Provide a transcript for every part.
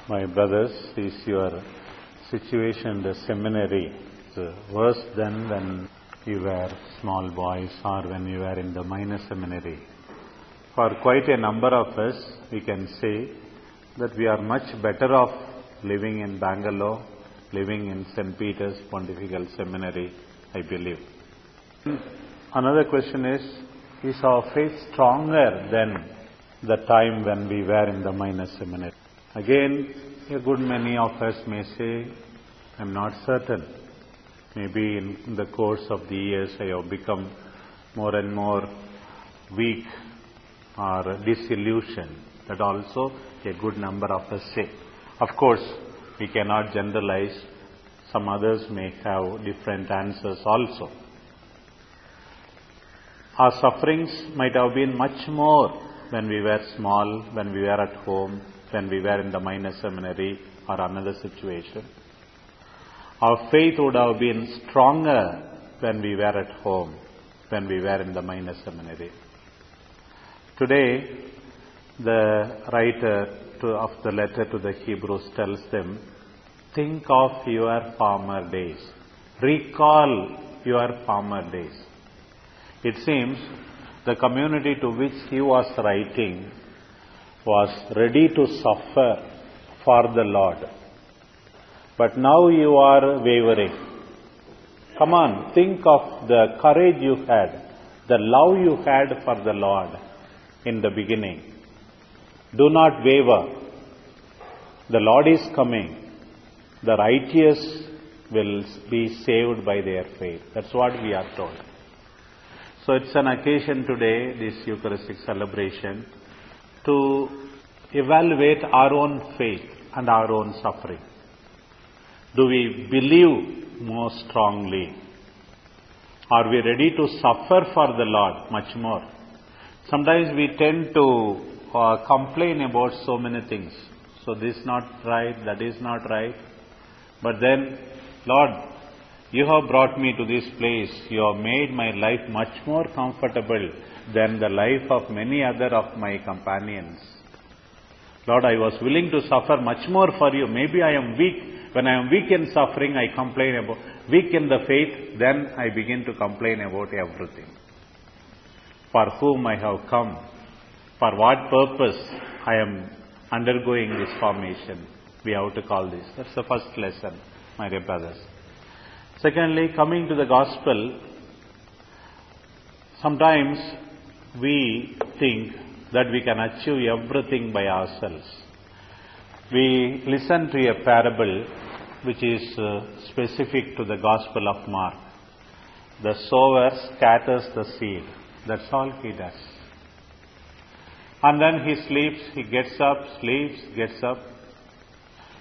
My brothers, is your situation in the seminary worse than when you were small boys or when you were in the minor seminary? For quite a number of us, we can say that we are much better off living in Bangalore, living in St.Peter's Pontifical Seminary, I believe. Another question is our faith stronger than the time when we were in the minor seminary? Again, a good many of us may say, I'm not certain. Maybe in the course of the years I have become more and more weak or disillusioned. That also a good number of us say. Of course, we cannot generalize. Some others may have different answers also. Our sufferings might have been much more when we were small, when we were at home, when we were in the minor seminary or another situation. Our faith would have been stronger when we were at home, when we were in the minor seminary. Today, the writer of the letter to the Hebrews tells them, think of your former days. Recall your former days. It seems the community to which he was writing was ready to suffer for the Lord. But now you are wavering. Come on, think of the courage you had, the love you had for the Lord in the beginning. Do not waver. The Lord is coming. The righteous will be saved by their faith. That's what we are told. So it's an occasion today, this Eucharistic celebration, to evaluate our own faith and our own suffering. Do we believe more strongly? Are we ready to suffer for the Lord much more? Sometimes we tend to complain about so many things. So this is not right, that is not right. But then, Lord, you have brought me to this place. You have made my life much more comfortable than the life of many other of my companions. Lord, I was willing to suffer much more for you. Maybe I am weak. When I am weak in suffering, I complain about. Weak in the faith, then I begin to complain about everything. For whom I have come, for what purpose I am undergoing this formation, we have to call this. That's the first lesson, my dear brothers. Secondly, coming to the gospel, sometimes we think that we can achieve everything by ourselves. We listen to a parable which is specific to the Gospel of Mark. The sower scatters the seed. That's all he does. And then he sleeps, he gets up, sleeps, gets up.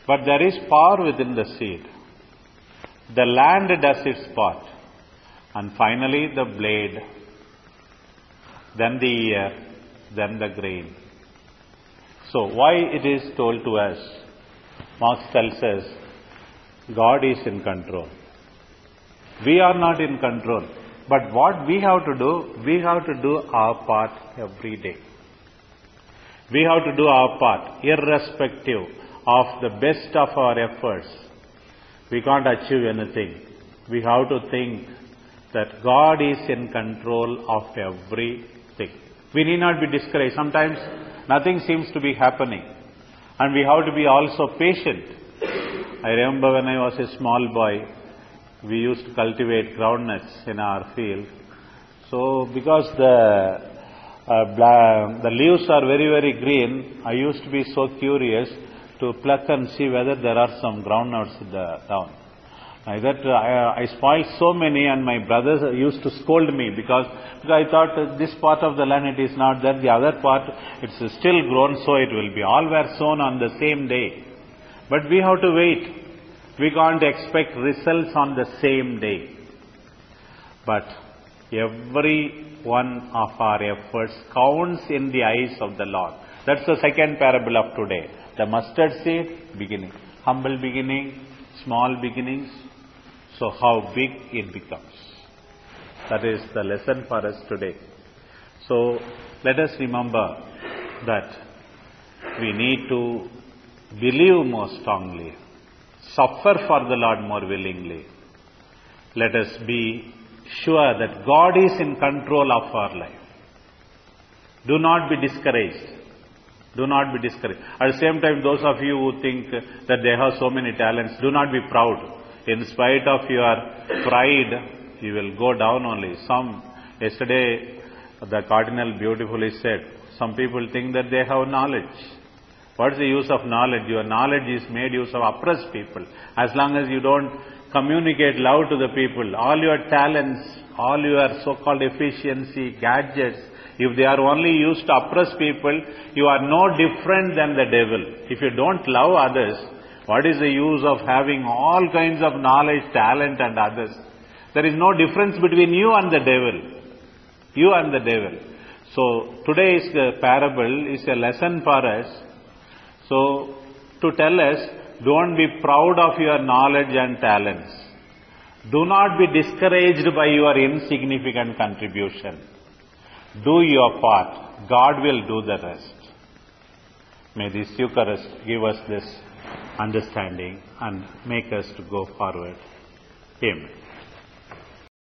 But there is power within the seed. The land does its part. And finally the blade, then the ear, then the grain. So why it is told to us? Marx tells us, God is in control. We are not in control. But what we have to do, we have to do our part every day. We have to do our part, irrespective of the best of our efforts. We can't achieve anything. We have to think that God is in control of everything. We need not be discouraged. Sometimes nothing seems to be happening. And we have to be also patient. I remember when I was a small boy, we used to cultivate groundnuts in our field. So because the leaves are very, very green, I used to be so curious to pluck and see whether there are some groundnuts down. I spoiled so many, and my brothers used to scold me because I thought this part of the land it is not there, the other part it's still grown, so it will be. All were sown on the same day. But we have to wait. We can't expect results on the same day. But every one of our efforts counts in the eyes of the Lord. That's the second parable of today. The mustard seed, beginning. Humble beginning, small beginnings. So how big it becomes. That is the lesson for us today. So let us remember that we need to believe more strongly, suffer for the Lord more willingly. Let us be sure that God is in control of our life. Do not be discouraged. Do not be discouraged. At the same time, those of you who think that they have so many talents, do not be proud. In spite of your pride, you will go down only. Yesterday, the Cardinal beautifully said, some people think that they have knowledge. What is the use of knowledge? Your knowledge is made use of oppressed people. As long as you don't communicate love to the people, all your talents, all your so-called efficiency, gadgets, if they are only used to oppress people, you are no different than the devil. If you don't love others, what is the use of having all kinds of knowledge, talent and others? There is no difference between you and the devil. You and the devil. So today's parable is a lesson for us. So to tell us, don't be proud of your knowledge and talents. Do not be discouraged by your insignificant contribution. Do your part. God will do the rest. May this Eucharist give us this understanding and make us to go forward. Amen.